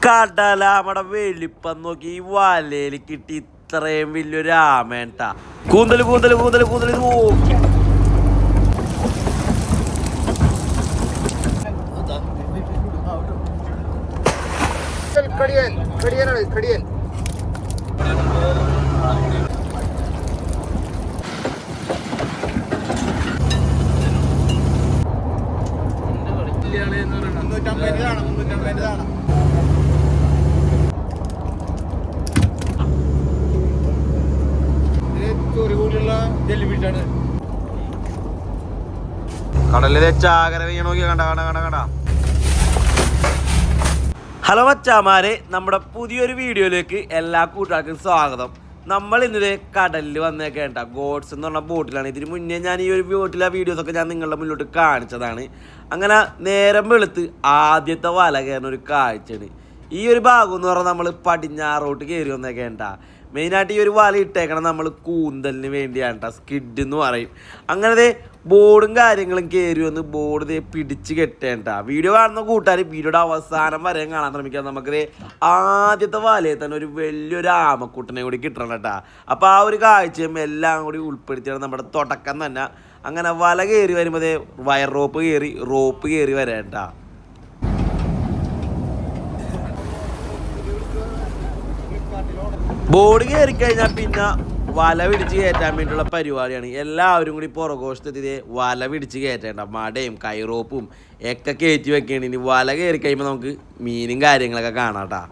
കടലാമട വെളിപ്പം നോക്കി ഈ വലയിൽ കിട്ടി ഇത്രയും വലിയൊരു ആമേണ്ട കൂന്തല് കൂന്തല് കൂന്തല് കൂന്തല് ഇത് നോക്കി കടിയൻ കടിയനാണ് കടിയൻ കടലിലെ ചാകര വീണ നോക്കി കണ്ട കണ്ട കണ്ട കണ്ട. ഹലോ മച്ചാമാരെ, നമ്മുടെ പുതിയൊരു വീഡിയോയിലേക്ക് എല്ലാ കൂട്ടുകാർക്കും സ്വാഗതം. നമ്മൾ ഇന്നലെ കടലിൽ വന്നേക്കേണ്ട ഗോഡ്സ് എന്ന് പറഞ്ഞ ബോട്ടിലാണ്. ഇതിന് മുന്നേ ഞാൻ ഈ ഒരു ബോട്ടിലെ വീഡിയോസൊക്കെ ഞാൻ നിങ്ങളുടെ മുന്നിലോട്ട് കാണിച്ചതാണ്. അങ്ങനെ നേരം വെളുത്ത് ആദ്യത്തെ വല കയറുന്ന ഒരു കാഴ്ചയാണ്. ഈ ഒരു ഭാഗം എന്ന് പറഞ്ഞാൽ നമ്മൾ പടിഞ്ഞാറോട്ട് കയറി വന്നേക്കേണ്ട. മെയിനായിട്ട് ഈ ഒരു വല ഇട്ടേക്കണം നമ്മൾ കൂന്തലിന് വേണ്ടിയാണ്, സ്കിഡ് എന്ന് പറയും. അങ്ങനത്തെ ബോർഡും കാര്യങ്ങളും കയറി വന്ന് ബോർഡ് പിടിച്ച് കെട്ടേണ്ട. വീഡിയോ കാണുന്ന കൂട്ടുകാർ വീഡിയോയുടെ അവസാനം വരെ കാണാൻ ശ്രമിക്കാം. നമുക്കത് ആദ്യത്തെ വലയിൽ തന്നെ ഒരു വലിയൊരു ആമക്കുട്ടനെ കൂടി കിട്ടണം കേട്ടാ. അപ്പോൾ ആ ഒരു കാഴ്ചയും എല്ലാം കൂടി ഉൾപ്പെടുത്തിയാണ് നമ്മുടെ തുടക്കം തന്നെ. അങ്ങനെ വല കയറി വരുമ്പോൾ വയർ റോപ്പ് കയറി വരേണ്ട. ബോർഡ് കയറി കഴിഞ്ഞാൽ പിന്നെ വല പിടിച്ച് കയറ്റാൻ വേണ്ടിയുള്ള പരിപാടിയാണ്. എല്ലാവരും കൂടി പുറകോശത്തെത്തി വല പിടിച്ച് കയറ്റേണ്ട. മടയും കൈറോപ്പും ഒക്കെ കയറ്റി വെക്കേണ്ട. ഇനി വല കയറി കഴിയുമ്പോൾ നമുക്ക് മീനും കാര്യങ്ങളൊക്കെ കാണാം കേട്ടാ.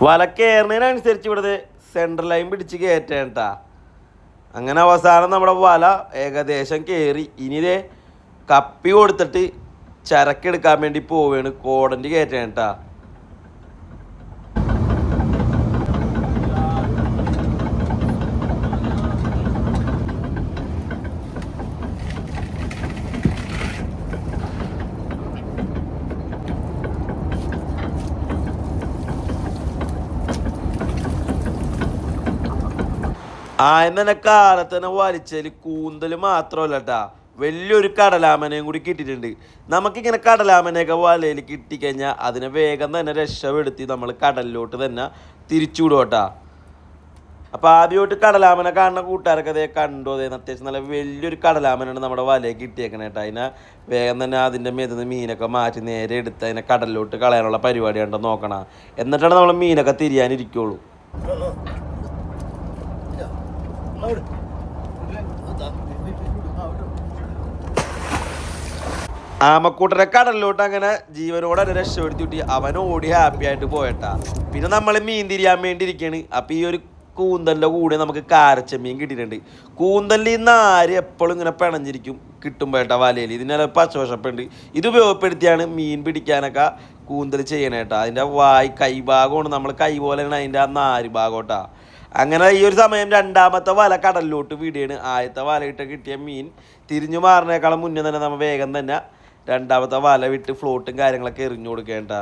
വല കയറുന്നതിനനുസരിച്ച് ഇവിടുത്തെ സെൻട്രൽ ലൈൻ പിടിച്ച് കയറ്റേണ്ട. അങ്ങനെ അവസാനം നമ്മുടെ വല ഏകദേശം കയറി. ഇനി ഇതേ കപ്പി കൊടുത്തിട്ട് ചരക്കെടുക്കാൻ വേണ്ടി പോവുകയാണ്. കോടൻ്റ് കയറ്റേണ്ട. ആയെന്നെ കാലത്ത് തന്നെ വലിച്ചാൽ കൂന്തൽ മാത്രമല്ല കേട്ടാ, വലിയൊരു കടലാമനയും കൂടി കിട്ടിയിട്ടുണ്ട്. നമുക്കിങ്ങനെ കടലാമനയൊക്കെ വലയിൽ കിട്ടിക്കഴിഞ്ഞാൽ അതിനെ വേഗം തന്നെ രക്ഷപ്പെടുത്തി നമ്മൾ കടലിലോട്ട് തന്നെ തിരിച്ചു വിടും കേട്ടാ. അപ്പോൾ ആദ്യമായിട്ട് കടലാമന കാണുന്ന കൂട്ടുകാരൊക്കെ അതേ കണ്ടു. അതേ അത്യാവശ്യം നല്ല വലിയൊരു കടലാമനാണ് നമ്മുടെ വലയിൽ കിട്ടിയേക്കണേ കേട്ടോ. അതിനെ വേഗം തന്നെ അതിൻ്റെ മേത്തുനിന്ന് മീനൊക്കെ മാറ്റി നേരെ എടുത്ത് അതിനെ കടലിലോട്ട് കളയാനുള്ള പരിപാടിയുണ്ടോ നോക്കണം. എന്നിട്ടാണ് നമ്മൾ മീനൊക്കെ തിരിയാനിരിക്കുള്ളൂ. ആമക്കൂട്ടനെ കടലിലോട്ട് അങ്ങനെ ജീവനോടെ തന്നെ രക്ഷപ്പെടുത്തി കിട്ടി. അവൻ ഓടി ഹാപ്പി ആയിട്ട് പോയട്ടാ. പിന്നെ നമ്മൾ മീൻ തിരിയാൻ വേണ്ടി ഇരിക്കുകയാണ്. അപ്പം ഈ ഒരു കൂന്തലിൻ്റെ കൂടെ നമുക്ക് കാരച്ചമീൻ കിട്ടിയിട്ടുണ്ട്. കൂന്തലിൽ ഈ നാര് എപ്പോഴും ഇങ്ങനെ പിണഞ്ഞിരിക്കും കിട്ടുമ്പോഴേട്ടാ വലയിൽ. ഇതിനെല്ലാം പച്ചവശപ്പുണ്ട്. ഇത് ഉപയോഗപ്പെടുത്തിയാണ് മീൻ പിടിക്കാനൊക്കെ കൂന്തൽ ചെയ്യണേട്ടാ. അതിൻ്റെ കൈഭാഗമാണ് നമ്മൾ കൈ പോലെയാണ് അതിൻ്റെ ആ നാര് ഭാഗോട്ടാ. അങ്ങനെ ഈ ഒരു സമയം രണ്ടാമത്തെ വല കടലിലോട്ട് വിടുകയാണ്. ആദ്യത്തെ വലയിട്ട് കിട്ടിയ മീൻ തിരിഞ്ഞു മാറുന്നേക്കാളും മുന്നേ തന്നെ നമ്മൾ വേഗം തന്നെ രണ്ടാമത്തെ വല വിട്ട് ഫ്ലോട്ടും കാര്യങ്ങളൊക്കെ എറിഞ്ഞു കൊടുക്കേണ്ട.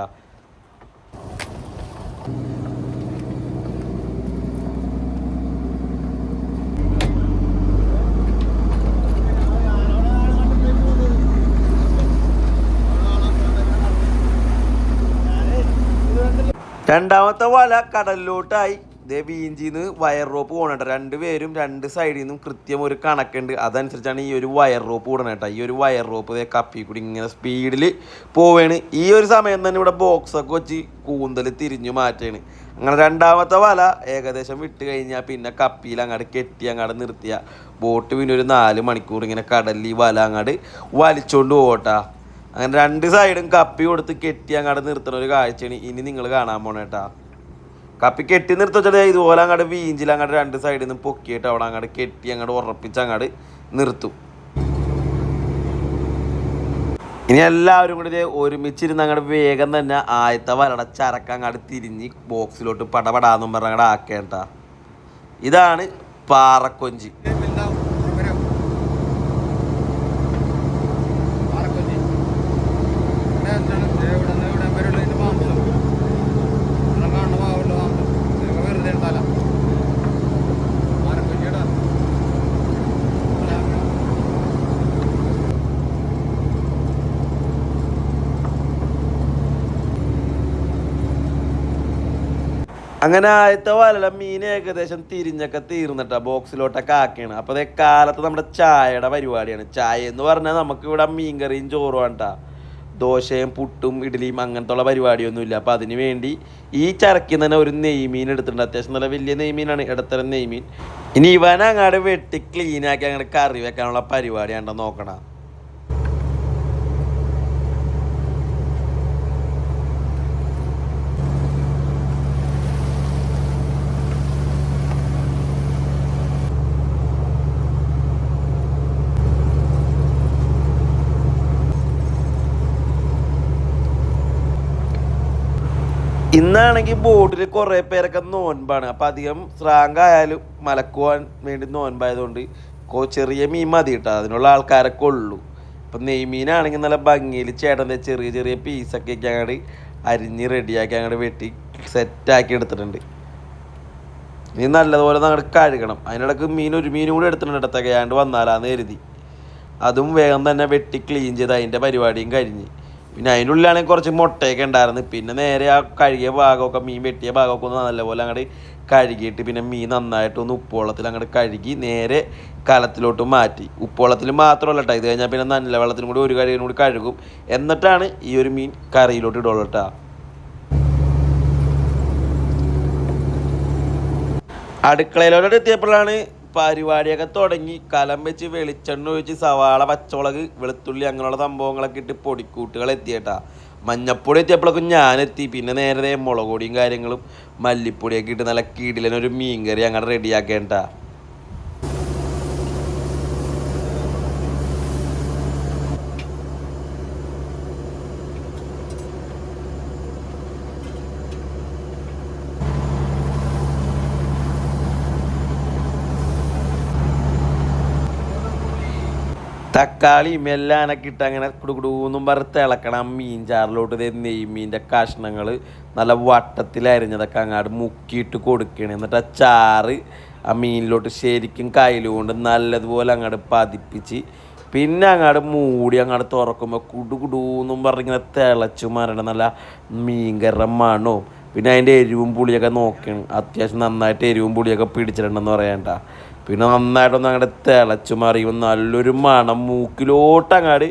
രണ്ടാമത്തെ വല കടലിലോട്ടായി. ഇതേ വീഞ്ചിന്ന് വയർ റോപ്പ് പോകണേട്ടോ. രണ്ടുപേരും രണ്ട് സൈഡിൽ നിന്നും കൃത്യം ഒരു കണക്കുണ്ട്. അതനുസരിച്ചാണ് ഈ ഒരു വയർ റോപ്പ് പോകണേട്ടോ. ഈ ഒരു വയർ റോപ്പ് ഇതേ കപ്പി കൂടി ഇങ്ങനെ സ്പീഡിൽ പോവുകയാണ്. ഈ ഒരു സമയം തന്നെ ഇവിടെ ബോക്സൊക്കെ വെച്ച് കൂന്തൽ തിരിഞ്ഞു മാറ്റുകയാണ്. അങ്ങനെ രണ്ടാമത്തെ വല ഏകദേശം വിട്ട് കഴിഞ്ഞാൽ പിന്നെ കപ്പിയിൽ അങ്ങോട്ട് കെട്ടി അങ്ങോട്ട് നിർത്തിയ ബോട്ട് പിന്നെ ഒരു 4 മണിക്കൂർ ഇങ്ങനെ കടലിൽ ഈ വല അങ്ങോട്ട് വലിച്ചോണ്ട് പോകട്ടാ. അങ്ങനെ രണ്ട് സൈഡും കപ്പി കൊടുത്ത് കെട്ടി അങ്ങോട്ട് നിർത്തുന്ന ഒരു കാഴ്ചയാണ് ഇനി നിങ്ങൾ കാണാൻ പോണേട്ടാ. കപ്പി കെട്ടി നിർത്തിച്ചാൽ ഇതുപോലെ അങ്ങോട്ട് വീഞ്ചിൽ അങ്ങോട്ട് രണ്ട് സൈഡിൽ നിന്ന് പൊക്കിയിട്ട് അവിടെ അങ്ങോട്ട് കെട്ടി അങ്ങോട്ട് ഉറപ്പിച്ച് അങ്ങോട്ട് നിർത്തും. ഇനി എല്ലാവരും കൂടി ഒരുമിച്ചിരുന്ന് അങ്ങോട്ട് വേഗം തന്നെ ആദ്യത്തെ വലയുടെ ചരക്ക് അങ്ങോട്ട് തിരിഞ്ഞ് ബോക്സിലോട്ട് പടപടാന്നും പറഞ്ഞ് അങ്ങോട്ട് ആക്കേണ്ട. ഇതാണ് പാറക്കൊഞ്ചി. അങ്ങനെ ആദ്യത്തെ വല മീൻ ഏകദേശം തിരിഞ്ഞൊക്കെ തീർന്നിട്ടാ ബോക്സിലോട്ടൊക്കെ ആക്കിയാണ്. അപ്പോൾ അതേ കാലത്ത് നമ്മുടെ ചായയുടെ പരിപാടിയാണ്. ചായ എന്ന് പറഞ്ഞാൽ നമുക്കിവിടെ മീൻകറിയും ചോറും കേട്ടാ. ദോശയും പുട്ടും ഇഡ്ഡലിയും അങ്ങനത്തെ ഉള്ള പരിപാടിയൊന്നുമില്ല. അപ്പോൾ അതിന് വേണ്ടി ഈ ചരക്കിൽ തന്നെ ഒരു നെയ്മീൻ എടുത്തിട്ടുണ്ട്. അത്യാവശ്യം നല്ല വലിയ നെയ്മീനാണ്, ഇടത്തരം നെയ്മീൻ. ഇനി ഇവനങ്ങാട് വെട്ടി ക്ലീനാക്കി അങ്ങോട്ട് കറി വെക്കാനുള്ള പരിപാടിയാണ്ടോ നോക്കണം. ഇന്നാണെങ്കിൽ ബോട്ടിൽ കുറേ പേരൊക്കെ നോൻപാണ്. അപ്പം അധികം സ്രാങ്കായാലും മലക്കുവാൻ വേണ്ടി നോൻപായതുകൊണ്ട് ചെറിയ മീൻ മതി കേട്ടോ, അതിനുള്ള ആൾക്കാരൊക്കെ ഉള്ളൂ. അപ്പം നെയ്മീനാണെങ്കിൽ നല്ല ഭംഗിയിൽ ചേട്ടൻ്റെ ചെറിയ ചെറിയ പീസൊക്കെ അങ്ങോട്ട് അരിഞ്ഞ് റെഡിയാക്കി അങ്ങോട്ട് വെട്ടി സെറ്റാക്കി എടുത്തിട്ടുണ്ട്. ഇനി നല്ലതുപോലെ അങ്ങോട്ട് കഴുകണം. അതിനിടയ്ക്ക് ഒരു മീനും കൂടി എടുത്തിട്ടുണ്ട്, തികയാണ്ട് വന്നാലാന്ന് കരുതി. അതും വേഗം തന്നെ വെട്ടി ക്ലീൻ ചെയ്ത് അതിൻ്റെ പരിപാടിയും കഴിഞ്ഞ്. പിന്നെ അതിൻ്റെ ഉള്ളിലാണെങ്കിൽ കുറച്ച് മുട്ടയൊക്കെ ഉണ്ടായിരുന്നു. പിന്നെ നേരെ ആ കഴുകിയ ഭാഗമൊക്കെ മീൻ വെട്ടിയ ഭാഗമൊക്കെ ഒന്ന് നല്ലപോലെ അങ്ങോട്ട് കഴുകിയിട്ട് പിന്നെ മീൻ നന്നായിട്ടൊന്ന് ഉപ്പുവെള്ളത്തിൽ അങ്ങോട്ട് കഴുകി നേരെ കലത്തിലോട്ട് മാറ്റി. ഉപ്പുവെള്ളത്തിൽ മാത്രമല്ല കേട്ടോ, ഇത് കഴിഞ്ഞാൽ പിന്നെ നല്ല വെള്ളത്തിലും കൂടി ഒരു കഴുകിനും കൂടി കഴുകും. എന്നിട്ടാണ് ഈ ഒരു മീൻ കറിയിലോട്ട് ഇടുള്ളൂ കേട്ടോ. അടുക്കളയിലോട്ട് എത്തിയപ്പോഴാണ് പരിപാടിയൊക്കെ തുടങ്ങി. കലം വെച്ച് വെളിച്ചെണ്ണ ഒഴിച്ച് സവാള, പച്ചമുളക്, വെളുത്തുള്ളി അങ്ങനെയുള്ള സംഭവങ്ങളൊക്കെ ഇട്ട് പൊടിക്കൂട്ടുകൾ എത്തിയേട്ടാ. മഞ്ഞപ്പൊടി എത്തിയപ്പോഴേക്കും ഞാനെത്തി. പിന്നെ നേരത്തെ മുളക് പൊടിയും കാര്യങ്ങളും മല്ലിപ്പൊടിയൊക്കെ ഇട്ട് നല്ല കീടിലൊരു മീൻകറി അങ്ങനെ റെഡിയാക്കേണ്ട. തക്കാളിയും എല്ലാനൊക്കെ ഇട്ട് അങ്ങനെ കുടുകുടൂന്നും വറുത്ത് ഇളക്കണം. മീൻ ചാറിലോട്ട് നെയ്മീൻ്റെ കഷ്ണങ്ങൾ നല്ല വട്ടത്തിലരിഞ്ഞതൊക്കെ അങ്ങോട്ട് മുക്കിയിട്ട് കൊടുക്കണം. എന്നിട്ട് ആ ചാറ് ആ മീനിലോട്ട് ശരിക്കും കയ്യിലുകൊണ്ട് നല്ലതുപോലെ അങ്ങോട്ട് പതിപ്പിച്ച് പിന്നെ അങ്ങോട്ട് മൂടി അങ്ങോട്ട് തുറക്കുമ്പോൾ കുടുകുടൂന്നും പറഞ്ഞിങ്ങനെ തിളച്ചു മരണം നല്ല മീൻകറി മണവും. പിന്നെ അതിൻ്റെ എരിവും പുളിയൊക്കെ നോക്കണം. അത്യാവശ്യം നന്നായിട്ട് എരിവും പുളിയൊക്കെ പിടിച്ചിട്ടുണ്ടെന്ന് പറയണ്ട. പിന്നെ നന്നായിട്ടൊന്ന് അങ്ങോട്ട് തിളച്ചു മറിയുമ്പോൾ നല്ലൊരു മണം മൂക്കിലോട്ടങ്ങാട്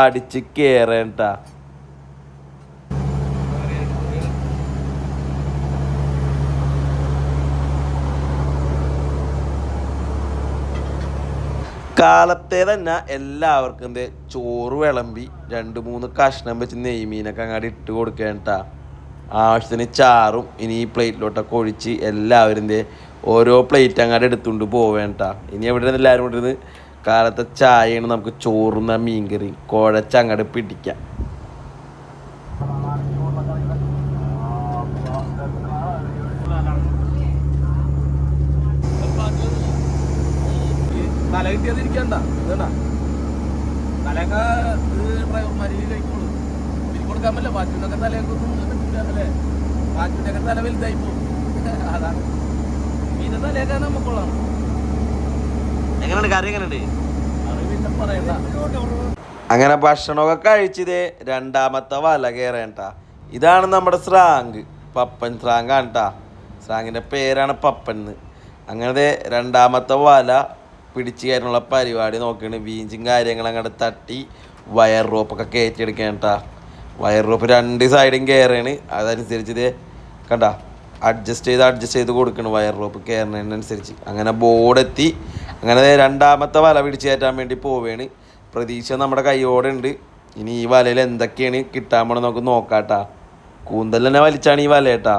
അടിച്ച് കയറേണ്ട. കാലത്തെ തന്നെ എല്ലാവർക്കും ചോറ് വിളമ്പി 2-3 കഷ്ണം വെച്ച് നെയ്മീനൊക്കെ അങ്ങോട്ട് ഇട്ട് കൊടുക്കേണ്ട. ആവശ്യത്തിന് ചാറും ഇനി ഈ പ്ലേറ്റിലോട്ടൊക്കെ ഒഴിച്ച് എല്ലാവരും ഓരോ പ്ലേറ്റ് അങ്ങോട്ട് എടുത്തുകൊണ്ട് പോവേണ്ട. ഇനി എവിടെ നിന്ന് എല്ലാവരും കൊണ്ടിരുന്ന് കാലത്തെ ചായയാണ് നമുക്ക് ചോറുന്ന മീൻകറി കുഴച്ച് അങ്ങോട്ട് പിടിക്കാം. തല കിട്ടിയതിരിക്കണ്ട തലയൊക്കെ ഡ്രൈവർമാരി കഴിക്കോളൂ. എനിക്ക് കൊടുക്കാൻ പറ്റില്ല. ബാക്കിയൊക്കെ തലയൊക്കെ പറ്റില്ല അല്ലേ. ബാക്കിയൊക്കെ തല വലുതായി പോകും. അതാണ് മീൻ്റെ തലയൊക്കെ നമുക്കുള്ളതാണ്. എങ്ങനെയുണ്ട് കറി? എങ്ങനെയുണ്ട്? അത് പിന്നെ പറയണ്ട. അങ്ങനെ ഭക്ഷണമൊക്കെ കഴിച്ചത് രണ്ടാമത്തെ വല കയറേണ്ട. ഇതാണ് നമ്മുടെ സ്രാങ്ക്, പപ്പൻ സ്രാങ്കാണ് കേട്ടാ. സ്രാങ്കിൻ്റെ പേരാണ് പപ്പൻ എന്ന്. അങ്ങനത്തെ രണ്ടാമത്തെ വല പിടിച്ച് കയറാനുള്ള പരിപാടി നോക്കുകയാണ്. വീഞ്ചും കാര്യങ്ങളും അങ്ങോട്ട് തട്ടി വയർ റോപ്പൊക്കെ കയറ്റിയെടുക്കാൻ കേട്ടാ. വയർ റോപ്പ് 2 സൈഡും കയറാണ്. അതനുസരിച്ച് കണ്ട അഡ്ജസ്റ്റ് ചെയ്ത് കൊടുക്കണം വയർ റോപ്പ് കയറുന്നതിനനുസരിച്ച്. അങ്ങനെ ബോർഡെത്തി. അങ്ങനെ രണ്ടാമത്തെ വല പിടിച്ച് കയറ്റാൻ വേണ്ടി പോവുകയാണ്. പ്രതീക്ഷ നമ്മുടെ കൈയോടെ ഉണ്ട്. ഇനി ഈ വലയിൽ എന്തൊക്കെയാണ് കിട്ടാൻ പോണെന്ന് നമുക്ക് നോക്കാട്ടാ. കൂന്തൽ തന്നെ വലിച്ചാണ് ഈ വല കേട്ടാ.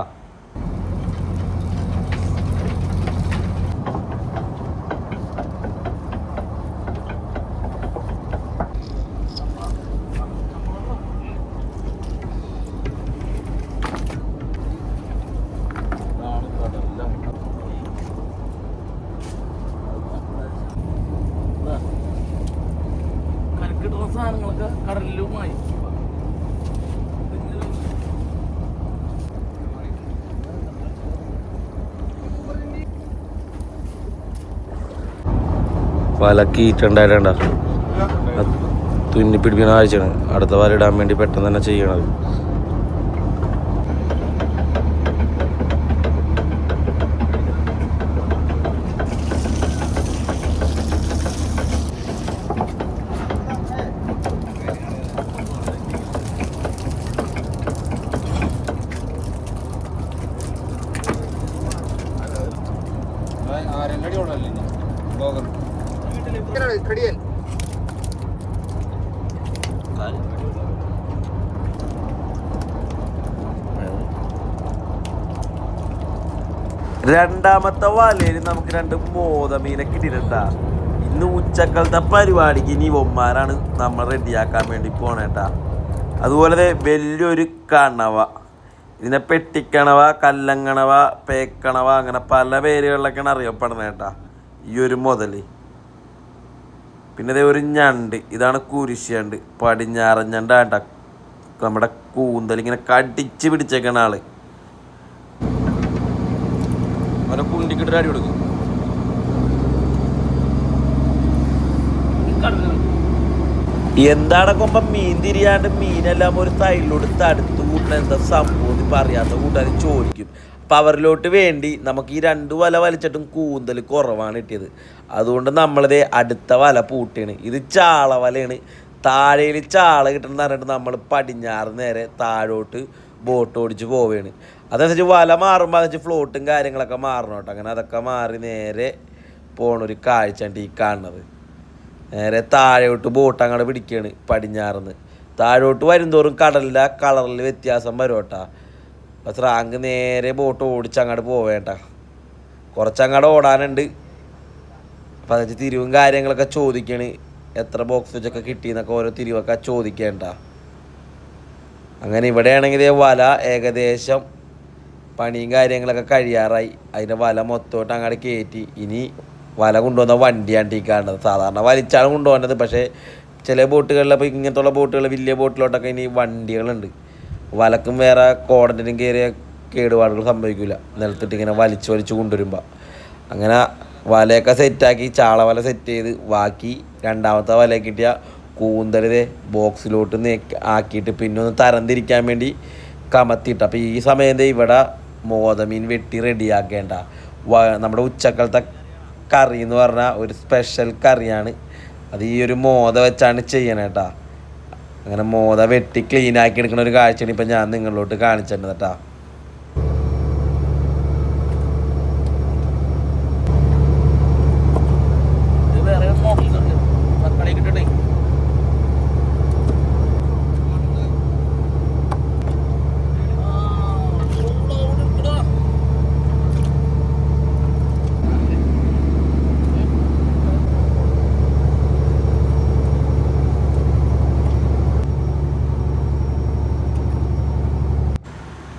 സാധനങ്ങളൊക്കെ കടലിലുമായി വലക്കീറ്റുണ്ടായിട്ടണ്ട തുന്നി പിടിപ്പിക്കുന്ന ആഴ്ചയാണ്. അടുത്ത വല ഇടാൻ വേണ്ടി പെട്ടെന്ന് തന്നെ ചെയ്യണത്. രണ്ടാമത്തെ വലയിൽ നമുക്ക് 2 മോതമീനെ കിട്ടിയിട്ടുണ്ടാ. ഇന്ന് ഉച്ചക്കാലത്തെ പരിപാടിക്ക് ഇനി ഇവന്മാരാണ് നമ്മൾ റെഡിയാക്കാൻ വേണ്ടി പോണേട്ടാ. അതുപോലെ വലിയൊരു കണവ, ഇതിനെ പെട്ടിക്കണവ, കല്ലങ്കണവ, പേക്കണവ, അങ്ങനെ പല പേരുകളിലൊക്കെയാണ് അറിയപ്പെടുന്നേട്ടാ ഈ ഒരു മുതൽ. പിന്നെ ഒരു ഞണ്ട്, ഇതാണ് കുരിശണ്ട്, പടിഞ്ഞാറൻ ഞണ്ടാട്ടാ. നമ്മുടെ കൂന്തൽ ഇങ്ങനെ കടിച്ച് പിടിച്ചേക്കണ ആള്. കുണ്ടിക്കിട്ട് അടി കൊടുക്കും. എന്താടക്കുമ്പോ മീൻ തിരിയാണ്ട് മീനെല്ലാം ഒരു സൈഡിലോട്ട് തടുത്ത് കൂട്ടണ എന്താ സംഭവം ഇപ്പം അറിയാത്ത കൂട്ടുകാർ ചോദിക്കും. അപ്പം അവരിലോട്ട് വേണ്ടി നമുക്ക് ഈ 2 വല വലിച്ചിട്ടും കൂന്തൽ കുറവാണ് കിട്ടിയത്. അതുകൊണ്ട് നമ്മളിത് അടുത്ത വല പൂട്ടിയാണ്. ഇത് ചാള വലയാണ്. താഴയിൽ ചാള കിട്ടണമെന്ന് പറഞ്ഞിട്ട് നമ്മൾ പടിഞ്ഞാറ് നേരെ താഴോട്ട് ബോട്ട് ഓടിച്ച് പോവുകയാണ്. അതനുസരിച്ച് വല മാറുമ്പോൾ അതനുസരിച്ച് ഫ്ലോട്ടും കാര്യങ്ങളൊക്കെ മാറണം കേട്ടോ. അങ്ങനെ അതൊക്കെ മാറി നേരെ പോണൊരു കാഴ്ചയാണ് ഈ കാണുന്നത്. നേരെ താഴോട്ട് ബോട്ട് അങ്ങോട്ട് പിടിക്കുകയാണ് പടിഞ്ഞാറുന്ന്. താഴോട്ട് വരുംതോറും കടലിൻ്റെ കളറിൽ വ്യത്യാസം വരും കേട്ടോ. അപ്പോൾ സ്രാങ്ക് നേരെ ബോട്ട് ഓടിച്ച് അങ്ങോട്ട് പോവേണ്ട, കുറച്ചങ്ങോട്ട് ഓടാനുണ്ട്. അപ്പം അതിന് തിരിവും കാര്യങ്ങളൊക്കെ ചോദിക്കുകയാണ്. എത്ര ബോക്സ് വെച്ചൊക്കെ കിട്ടിയെന്നൊക്കെ ഓരോ തിരിവൊക്കെ ചോദിക്കേണ്ട. അങ്ങനെ ഇവിടെയാണെങ്കിൽ വല ഏകദേശം പണിയും കാര്യങ്ങളൊക്കെ കഴിയാറായി. അതിൻ്റെ വല മൊത്തമായിട്ട് അങ്ങോട്ട് കയറ്റി. ഇനി വല കൊണ്ടുവന്ന വണ്ടിയാണ് ഈ കാണുന്നത്. സാധാരണ വലിച്ചാണ് കൊണ്ടുപോകുന്നത്. പക്ഷേ ചില ബോട്ടുകളിൽ, അപ്പോൾ ഇങ്ങനത്തുള്ള ബോട്ടുകൾ വലിയ ബോട്ടിലോട്ടൊക്കെ ഇനി വണ്ടികളുണ്ട്. വലക്കും വേറെ കോടന്റിനും കയറിയ കേടുപാടുകൾ സംഭവിക്കില്ല, നിലത്തിട്ട് ഇങ്ങനെ വലിച്ച് കൊണ്ടുവരുമ്പോൾ. അങ്ങനെ വലയൊക്കെ സെറ്റാക്കി, ചാള വല സെറ്റ് ചെയ്ത് ബാക്കി രണ്ടാമത്തെ വല കിട്ടിയ കൂന്തലിതെ ബോക്സിലോട്ട് ആക്കിയിട്ട് പിന്നെ ഒന്ന് തരംതിരിക്കാൻ വേണ്ടി കമത്തിയിട്ട്. അപ്പോൾ ഈ സമയത്ത് ഇവിടെ മോതമീൻ വെട്ടി റെഡിയാക്കേണ്ട. നമ്മുടെ ഉച്ചക്കാലത്തെ കറി എന്ന് പറഞ്ഞാൽ ഒരു സ്പെഷ്യൽ കറിയാണ്. അത് ഈ ഒരു മോത വെച്ചാണ് ചെയ്യണേട്ടാ. അങ്ങനെ മോത വെട്ടി ക്ലീൻ ആക്കി എടുക്കുന്ന ഒരു കാഴ്ചയാണ് ഇപ്പം ഞാൻ നിങ്ങളിലോട്ട് കാണിച്ചിട്ടുണ്ട് കേട്ടാ.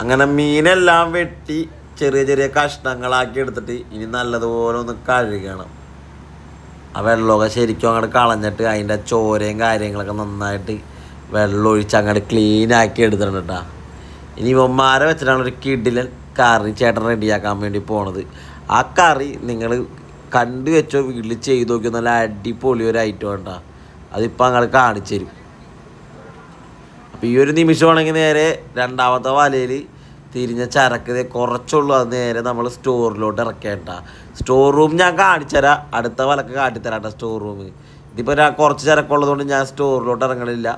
അങ്ങനെ മീനെല്ലാം വെട്ടി ചെറിയ ചെറിയ കഷ്ണങ്ങളാക്കി എടുത്തിട്ട് ഇനി നല്ലതുപോലെ ഒന്ന് കഴുകണം. ആ വെള്ളമൊക്കെ ശരിക്കും അങ്ങോട്ട് കളഞ്ഞിട്ട് അതിൻ്റെ ചോരയും കാര്യങ്ങളൊക്കെ നന്നായിട്ട് വെള്ളം ഒഴിച്ച് അങ്ങോട്ട് ക്ലീനാക്കി എടുത്തിട്ടുണ്ട് കേട്ടോ. ഇനി ഇവന്മാരെ വെച്ചിട്ടാണ് ഒരു കിടിലൻ കറി ചേട്ടൻ റെഡിയാക്കാൻ വേണ്ടി പോണത്. ആ കറി നിങ്ങൾ കണ്ടു വെച്ചോ, വീട്ടിൽ ചെയ്ത് നോക്കിയോ, നല്ല അടിപൊളി ഒരു ഐറ്റം കേട്ടോ. അതിപ്പോൾ അങ്ങോട്ട് കാണിച്ചു തരും. അപ്പോൾ ഈ ഒരു നിമിഷമാണെങ്കിൽ നേരെ രണ്ടാമത്തെ വലയിൽ തിരിഞ്ഞ ചരക്ക് കുറച്ചുള്ളൂ. അത് നേരെ നമ്മൾ സ്റ്റോറിലോട്ട് ഇറക്കേണ്ട. സ്റ്റോർ റൂം ഞാൻ കാണിച്ചുതരാം, അടുത്ത വലക്ക് കാട്ടിത്തരാം കേട്ടോ. സ്റ്റോർ റൂം ഇതിപ്പോൾ കുറച്ച് ചരക്കുള്ളതുകൊണ്ട് ഞാൻ സ്റ്റോറിലോട്ട് ഇറങ്ങണില്ല.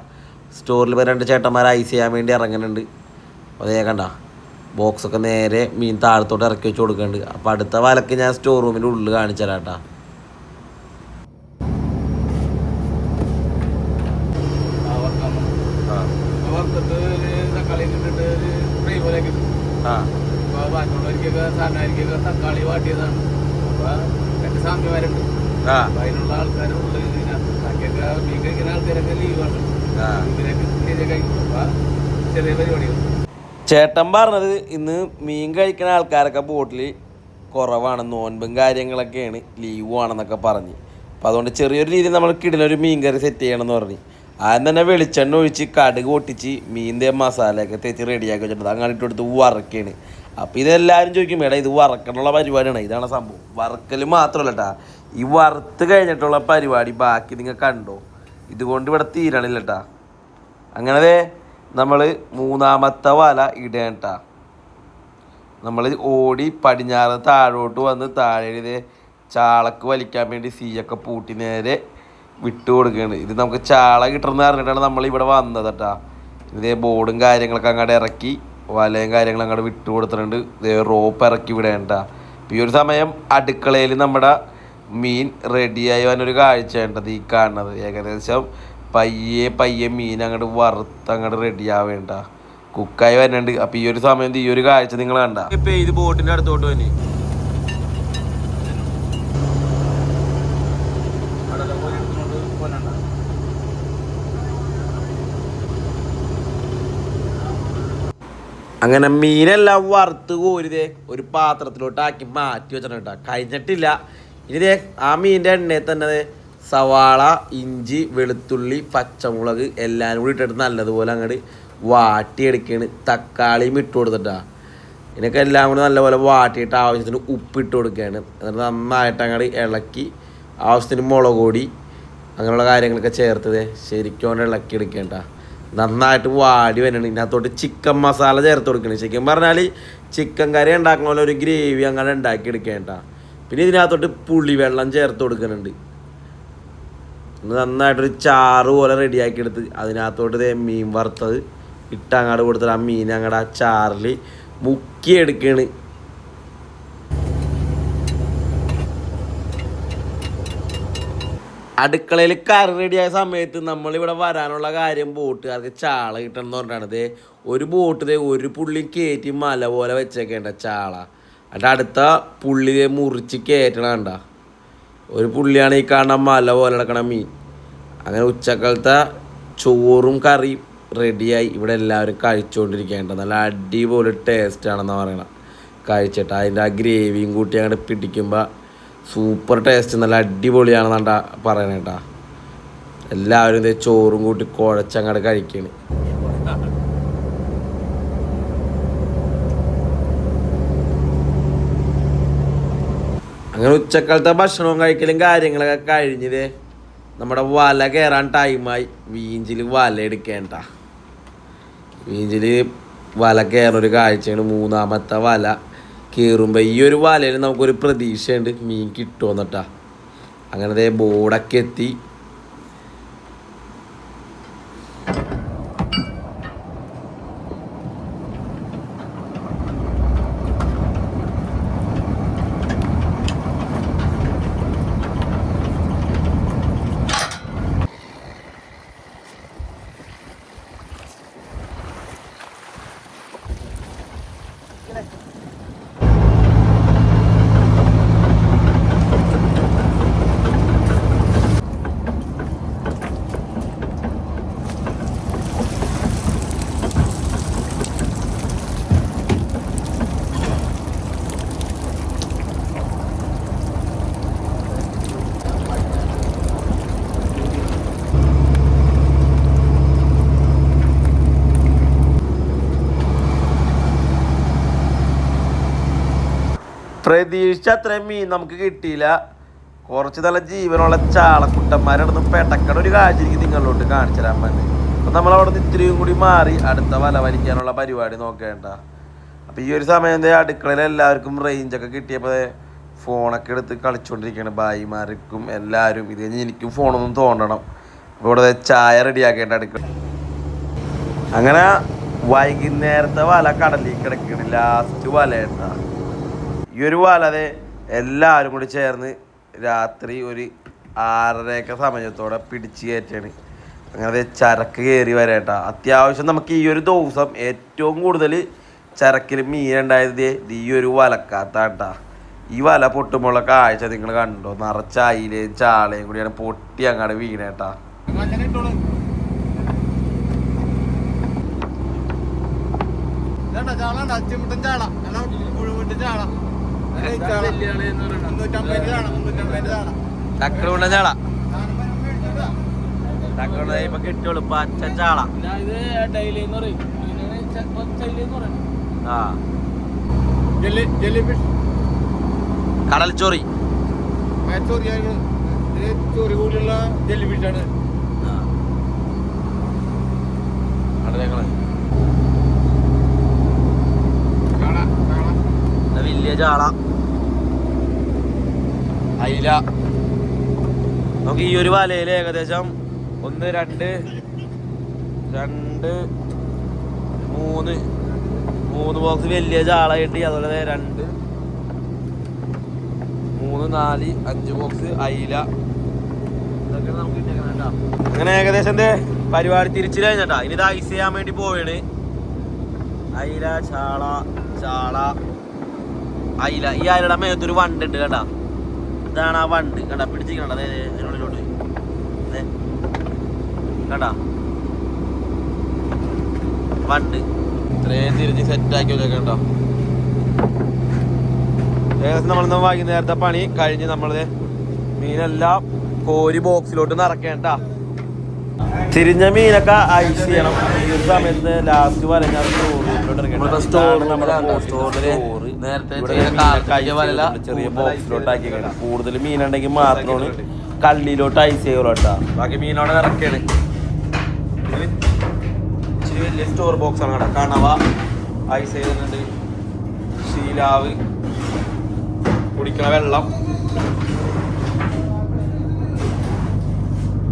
സ്റ്റോറിൽ ഇപ്പോൾ 2 ചേട്ടന്മാർ ഐസ് ചെയ്യാൻ വേണ്ടി ഇറങ്ങുന്നുണ്ട്. അതേ കണ്ട ബോക്സൊക്കെ നേരെ മീൻ താഴത്തോട്ട് ഇറക്കി വെച്ച് കൊടുക്കുന്നുണ്ട്. അപ്പോൾ അടുത്ത വലക്ക് ഞാൻ സ്റ്റോർ റൂമിൻ്റെ ഉള്ളിൽ കാണിച്ചു തരാം കേട്ടോ. തക്കാളി വാട്ടിയതാണ്. രണ്ട് സാമ്യമാരുണ്ട്, അതിനുള്ള ആൾക്കാരുണ്ട്. മീൻ കഴിക്കുന്ന ആൾക്കാരൊക്കെ ലീവാണ്. ചെറിയ പരിപാടികൾ. ചേട്ടൻ പറഞ്ഞത് ഇന്ന് മീൻ കഴിക്കുന്ന ആൾക്കാരൊക്കെ ബോട്ടിൽ കുറവാണ്, നോൻപും കാര്യങ്ങളൊക്കെയാണ്, ലീവാണെന്നൊക്കെ പറഞ്ഞ്. അപ്പോൾ അതുകൊണ്ട് ചെറിയൊരു രീതിയിൽ നമ്മൾ കിടലൊരു മീൻ കറി സെറ്റ് ചെയ്യണമെന്ന് പറഞ്ഞ് ആദ്യം തന്നെ വെളിച്ചെണ്ണ ഒഴിച്ച് കടുക് പൊട്ടിച്ച് മീനിൻ്റെ മസാലയൊക്കെ തേച്ച് റെഡിയാക്കി വെച്ചിട്ടുണ്ട്. അങ്ങനെ ഇട്ടെടുത്ത് വറക്കാണ്. അപ്പോൾ ഇതെല്ലാവരും ചോദിക്കും, മേഡം ഇത് വറക്കാനുള്ള പരിപാടിയാണ്. ഇതാണ് സംഭവം. വറക്കൽ മാത്രമല്ല കേട്ടാ, ഈ വറുത്ത് കഴിഞ്ഞിട്ടുള്ള പരിപാടി ബാക്കി നിങ്ങൾ കണ്ടോ. ഇതുകൊണ്ട് ഇവിടെ തീരണില്ല കേട്ടാ. അങ്ങനെ നമ്മൾ മൂന്നാമത്തെ വല ഇടേണ്ട കേട്ടാ. നമ്മൾ ഓടി പടിഞ്ഞാറ് താഴോട്ട് വന്ന് താഴെ ചാളക്ക് വലിക്കാൻ വേണ്ടി സീയൊക്കെ പൂട്ടി നേരെ വിട്ടു കൊടുക്കുകയാണ്. ഇത് നമുക്ക് ചാള കിട്ടണമെന്ന് പറഞ്ഞിട്ടാണ് നമ്മൾ ഇവിടെ വന്നത് കേട്ടാ. ഇതേ ബോർഡും കാര്യങ്ങളൊക്കെ അങ്ങോട്ട് ഇറക്കി വലയും കാര്യങ്ങളും അങ്ങോട്ട് വിട്ടു കൊടുത്തിട്ടുണ്ട്. ഇതേ റോപ്പ് ഇറക്കി വിടേണ്ട. ഈ ഒരു സമയം അടുക്കളയിൽ നമ്മുടെ മീൻ റെഡിയായി വന്നൊരു കാഴ്ചയുണ്ടത് ഈ കാണുന്നത്. ഏകദേശം പയ്യെ മീൻ അങ്ങോട്ട് വറുത്തങ്ങോട്ട് റെഡിയാവേണ്ട കുക്കായി വരുന്നുണ്ട്. അപ്പോൾ ഈ ഒരു സമയത്ത് ഈ ഒരു കാഴ്ച നിങ്ങൾ കണ്ട. ഇപ്പം ഇത് ബോട്ടിൻ്റെ അടുത്തോട്ട് തന്നെ അങ്ങനെ മീനെല്ലാം വറുത്ത് കോരിതേ ഒരു പാത്രത്തിലോട്ടാക്കി മാറ്റി വെച്ചിട്ടുണ്ട് കേട്ടോ. കഴിഞ്ഞിട്ടില്ല. ഇനി ആ മീനിൻ്റെ എണ്ണയിൽ തന്നെ സവാള, ഇഞ്ചി, വെളുത്തുള്ളി, പച്ചമുളക് എല്ലാം കൂടി ഇട്ടിട്ട് നല്ലതുപോലെ അങ്ങോട്ട് വാട്ടിയെടുക്കുകയാണ്. തക്കാളിയും ഇട്ട് കൊടുത്തിട്ടാണ്. ഇതിനൊക്കെ എല്ലാം കൂടി നല്ലപോലെ വാട്ടിയിട്ട് ആവശ്യത്തിന് ഉപ്പിട്ട് കൊടുക്കുകയാണ്. എന്നിട്ട് നന്നായിട്ട് അങ്ങോട്ട് ഇളക്കി ആവശ്യത്തിന് മുളക് പൊടി അങ്ങനെയുള്ള കാര്യങ്ങളൊക്കെ ചേർത്തത് ശരിക്കും കൊണ്ട് ഇളക്കി എടുക്കേണ്ട. നന്നായിട്ട് വാടി വരണം. ഇതിനകത്തോട്ട് ചിക്കൻ മസാല ചേർത്ത് കൊടുക്കണം. ചിക്കൻ പറഞ്ഞാൽ ചിക്കൻ കറി ഉണ്ടാക്കുന്ന പോലെ ഒരു ഗ്രേവി അങ്ങനെ ഉണ്ടാക്കി എടുക്കേണ്ട. പിന്നെ ഇതിനകത്തോട്ട് പുളിവെള്ളം ചേർത്ത് കൊടുക്കുന്നുണ്ട്. നന്നായിട്ടൊരു ചാറ് പോലെ റെഡിയാക്കി എടുത്ത് അതിനകത്തോട്ട് മീൻ വറുത്തത് ഇട്ടങ്ങാട് കൊടുത്തിട്ട് ആ മീൻ അങ്ങടെ ആ ചാറിൽ മുക്കിയെടുക്കുകയാണ്. അടുക്കളയിൽ കറി റെഡിയായ സമയത്ത് നമ്മളിവിടെ വരാനുള്ള കാര്യം ബോട്ടുകാർക്ക് ചാള കിട്ടണം എന്ന് പറഞ്ഞാണത്. ഒരു ബോട്ട് ഒരു പുള്ളി കയറ്റി മല പോലെ വെച്ചേക്കേണ്ട ചാള. എന്നിട്ട് അടുത്ത പുള്ളി മുറിച്ച് കയറ്റണം കണ്ട. ഒരു പുള്ളിയാണ് ഈ കാണുന്ന മല പോലെ കിടക്കണ മീൻ. അങ്ങനെ ഉച്ചക്കാലത്തെ ചോറും കറിയും റെഡിയായി ഇവിടെ എല്ലാവരും കഴിച്ചുകൊണ്ടിരിക്കേണ്ട. നല്ല അടിപൊളി ടേസ്റ്റാണെന്നാണ് പറയണത്. കഴിച്ചിട്ട് അതിൻ്റെ ആ ഗ്രേവിയും കൂട്ടി അങ്ങോട്ട് പിടിക്കുമ്പോൾ സൂപ്പർ ടേസ്റ്റ്, നല്ല അടിപൊളിയാണെന്നാണ്ടാ പറയണേട്ടാ. എല്ലാവരും ഇതേ ചോറും കൂട്ടി കുഴച്ചങ്ങോട്ട് കഴിക്കണ്. അങ്ങനെ ഉച്ചക്കാലത്തെ ഭക്ഷണവും കഴിക്കലും കാര്യങ്ങളൊക്കെ കഴിഞ്ഞത് നമ്മുടെ വല കയറാൻ ടൈമായി. വീഞ്ചിൽ വല എടുക്കേണ്ട. വീഞ്ചിൽ വല കയറൊരു കാഴ്ചയാണ്. മൂന്നാമത്തെ വല കയറുമ്പോൾ ഈ ഒരു വലയിൽ നമുക്കൊരു പ്രതീക്ഷയുണ്ട് മീൻ കിട്ടുമെന്നിട്ടാ. അങ്ങനത്തെ ബോർഡൊക്കെ എത്തി. പ്രതീക്ഷിച്ച അത്രയും മീൻ നമുക്ക് കിട്ടിയില്ല. കുറച്ച് നല്ല ജീവനുള്ള ചാളക്കുട്ടന്മാരടുന്ന് പെട്ടക്കട ഒരു കാഴ്ച എനിക്ക് നിങ്ങളിലോട്ട് കാണിച്ചു തരാൻ പറ്റും. അപ്പം നമ്മളവിടെ നിന്ന് ഇത്രയും കൂടി മാറി അടുത്ത വല വലിക്കാനുള്ള പരിപാടി നോക്കേണ്ട. അപ്പം ഈ ഒരു സമയം അടുക്കളയിൽ എല്ലാവർക്കും റേഞ്ചൊക്കെ കിട്ടിയപ്പോൾ ഫോണൊക്കെ എടുത്ത് കളിച്ചുകൊണ്ടിരിക്കുകയാണ്. ഭായിമാർക്കും എല്ലാവരും. ഇത് കഴിഞ്ഞ് എനിക്കും ഫോണൊന്നും തോന്നണം. അപ്പോൾ ഇവിടെ ചായ റെഡിയാക്കേണ്ട അടുക്കള. അങ്ങനെ വൈകുന്നേരത്തെ വല കടലിൽ കിടക്കുകയാണ്. ലാസ്റ്റ് വലയേണ്ട ഈ ഒരു വല എല്ലാവരും കൂടി ചേർന്ന് രാത്രി ഒരു 6:30 സമയത്തോടെ പിടിച്ച് കയറ്റാണ്. അങ്ങനെ ചരക്ക് കയറി വരേട്ടാ. അത്യാവശ്യം നമുക്ക് ഈ ഒരു ദിവസം ഏറ്റവും കൂടുതൽ ചരക്കിൽ മീനുണ്ടായത് ഈ ഒരു വലക്കാത്താട്ടാ. ഈ വല പൊട്ടുമ്പോഴുള്ള കാഴ്ച നിങ്ങൾ കണ്ടോ? നിറച്ച അയിലയും ചാളയും കൂടിയാണ് പൊട്ടി അങ്ങാട് വീണേട്ടാ. തക്കളുള്ള ചാള ഇപ്പൊ കിട്ടുള്ളൂ. പച്ച ചാള കടൽ ചോറി കൂടിയുള്ള ജെല്ലി ഫിഷാണ്. വലിയ ചാള, അയില. നമുക്ക് ഈ ഒരു വലയിൽ ഏകദേശം 1 2 3 ബോക്സ് വലിയ ചാള കിട്ടി. അതുപോലെ 2 3, 4, 5 ബോക്സ് അയില. ഇതൊക്കെ നമുക്ക് കിട്ടിയേക്കണേട്ടാ. അങ്ങനെ ഏകദേശം എന്റെ പരിപാടി തിരിച്ചു കഴിഞ്ഞാ. ഇനി ഇത് ഐസ് ചെയ്യാൻ വേണ്ടി പോവാണ്. അയില, ചാള, അയില. ഈ അയിലയുടെ മേത്തൊരു വണ്ട് ഉണ്ട് കേട്ടാ. ഇതാണ് ആ വണ്ട് കണ്ടാ, പിടിച്ചിരിക്കണ്ട അതിനുള്ളിലോട്ട് കണ്ടാ വണ്ട്. ഇത്രയും തിരിഞ്ഞ് സെറ്റാക്കി വെച്ചേക്കട്ടോ. ഏകദേശം നമ്മളിന്ന് വൈകുന്നേരത്തെ പണി കഴിഞ്ഞ് നമ്മള് മീനെല്ലാം കോരി ബോക്സിലോട്ട് നിറക്കേണ്ട. തിരിഞ്ഞ മീനൊക്കെ ഐസ് ചെയ്യണം. ഈ ഒരു സമയത്ത് ലാസ്റ്റ് പറഞ്ഞാൽ ചെറിയ ബോക്സിലോട്ടാക്കി കൂടുതൽ മീനുണ്ടെങ്കിൽ മാത്രമാണ് കള്ളിയിലോട്ട് ഐസ് ചെയ്യുള്ളൂ കേട്ടാ. ബാക്കി മീനോടെ ഇറക്കാണ്. ഇച്ചിരി വലിയ സ്റ്റോർ ബോക്സ് ആണ് കേട്ടോ. കണവ ഐസ് ചെയ്തിട്ടുണ്ട്, ശീലാവ്, കുടിക്കണ വെള്ളം,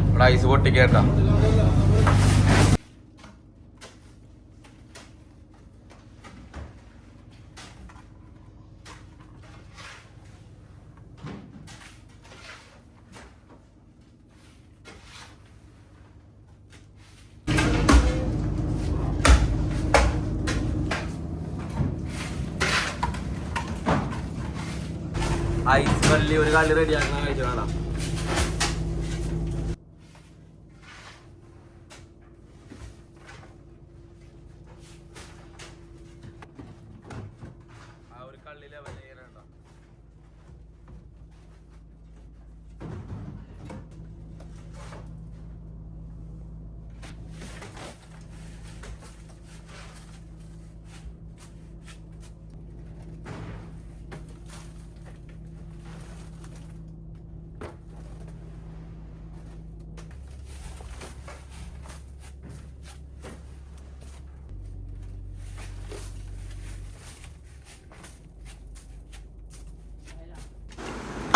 ഇവിടെ ഐസ് പൊട്ടിക്കേട്ടാ. ഐസ് കള്ളി ഒരു കള്ളി റെഡിയാക്കുന്ന കഴിച്ചു കാണാം. ആ ഒരു കള്ളി ലെവൽ ചെയ്യാനുണ്ടോ.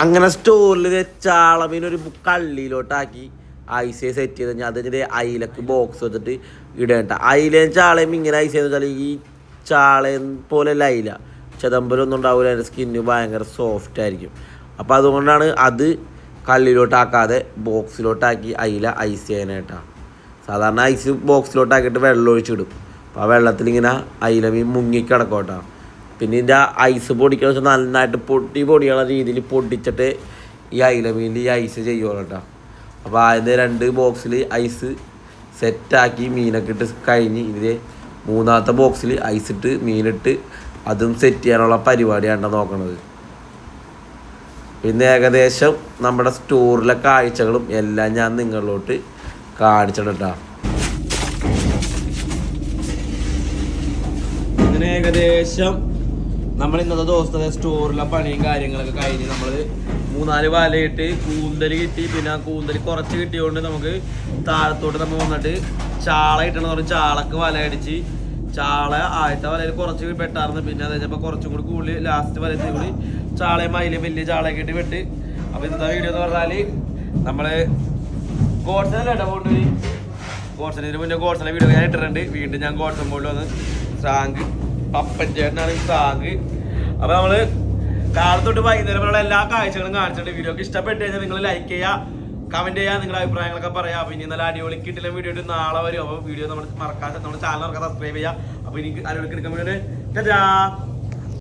അങ്ങനെ സ്റ്റോറിൽ ചാളമീനൊരു കള്ളിയിലോട്ടാക്കി ഐസ് സെറ്റ് ചെയ്ത് കഴിഞ്ഞാൽ അതിൻ്റെ അയിലക്ക് ബോക്സ് വെച്ചിട്ട് ഇടേണ്ട. അയിലയും ചാളയും ഇങ്ങനെ ഐസ് ചെയ്ത് വെച്ചാൽ ഈ ചാളയും പോലെയല്ല അയില, ചെതമ്പലൊന്നും ഉണ്ടാവില്ല. അതിൻ്റെ സ്കിന്ന് ഭയങ്കര സോഫ്റ്റ് ആയിരിക്കും. അപ്പോൾ അതുകൊണ്ടാണ് അത് കള്ളിയിലോട്ടാക്കാതെ ബോക്സിലോട്ടാക്കി അയില ഐസ് ചെയ്യാനായിട്ടാണ്. സാധാരണ ഐസ് ബോക്സിലോട്ടാക്കിയിട്ട് വെള്ളം ഒഴിച്ചിടും. അപ്പോൾ ആ വെള്ളത്തിലിങ്ങനെ അയില മീൻ മുങ്ങിക്കിടക്കും കേട്ടോ. പിന്നെ ഇതിൻ്റെ ഐസ് പൊടിക്കണം വെച്ചാൽ നന്നായിട്ട് പൊടിയുള്ള രീതിയിൽ പൊടിച്ചിട്ട് ഈ അയില മീനിൽ ഈ ഐസ് ചെയ്യുള്ളൂ കേട്ടോ. അപ്പോൾ ആദ്യത്തെ 2 ബോക്സിൽ ഐസ് സെറ്റാക്കി മീനൊക്കെ ഇട്ട് കഴിഞ്ഞ് ഇതിൽ 3ാമത്തെ ബോക്സിൽ ഐസിട്ട് മീനിട്ട് അതും സെറ്റ് ചെയ്യാനുള്ള പരിപാടിയാണ് നോക്കണത്. പിന്നെ ഏകദേശം നമ്മുടെ സ്റ്റോറിലെ കാഴ്ചകളും എല്ലാം ഞാൻ നിങ്ങളിലോട്ട് കാണിച്ചിട്ടാ. അങ്ങനെ ഏകദേശം നമ്മൾ ഇന്നത്തെ ദിവസത്തെ സ്റ്റോറിലെ പണിയും കാര്യങ്ങളൊക്കെ കഴിഞ്ഞ് നമ്മൾ 3-4 വലയിട്ട് കൂന്തൽ കിട്ടി. പിന്നെ കൂന്തൽ കുറച്ച് കിട്ടിയതുകൊണ്ട് നമുക്ക് താഴത്തോട്ട് നമ്മൾ വന്നിട്ട് ചാള കിട്ടണമെന്ന് പറഞ്ഞ് ചാളക്ക് വല അടിച്ച് ചാള ആദ്യത്തെ വലയിൽ കുറച്ച് പെട്ടായിരുന്നു. പിന്നെ അത് കഴിഞ്ഞപ്പോൾ കുറച്ചും കൂടി കൂടുതൽ ലാസ്റ്റ് വലത്തിൽ കൂടി ചാളയും അതിലും വലിയ ചാളയൊക്കെ ഇട്ട് വിട്ട്. അപ്പോൾ ഇന്നത്തെ വീഡിയോ എന്ന് പറഞ്ഞാൽ നമ്മൾ ഗോഡ്സനല്ല കേട്ടോ കൊണ്ടുപോയി. ഗോഡ്സണിന് മുന്നേ ഗോഡ്സണെ വീഡിയോ ഞാൻ ഇട്ടിട്ടുണ്ട്. വീണ്ടും ഞാൻ ഗോഡ്സൺ പോയിട്ട് വന്ന് സ്രാങ്ക് പപ്പൻ ചേട്ടനാണ് സ്രാങ്ക്. അപ്പോൾ നമ്മൾ കാലത്തൊട്ട് വൈകുന്നേരം എല്ലാ കാഴ്ചകളും കാണിച്ചിട്ടുണ്ട്. വീഡിയോക്ക് ഇഷ്ടപ്പെട്ട് കഴിഞ്ഞാൽ നിങ്ങൾ ലൈക്ക് ചെയ്യുക, കമൻറ്റ് ചെയ്യുക, നിങ്ങളുടെ അഭിപ്രായങ്ങളൊക്കെ പറയാം. അപ്പോൾ ഇനി നല്ല അടിപൊളി കിട്ടില്ല വീഡിയോ ഇട്ട് നാളെ വരും. അപ്പോൾ വീഡിയോ നമ്മൾ മറക്കാതെ നമ്മുടെ ചാനൽ മറക്കാതെ സബ്സ്ക്രൈബ് ചെയ്യുക. അപ്പോൾ എനിക്ക് അടിപൊളിക്ക് എടുക്കാൻ വേണ്ടി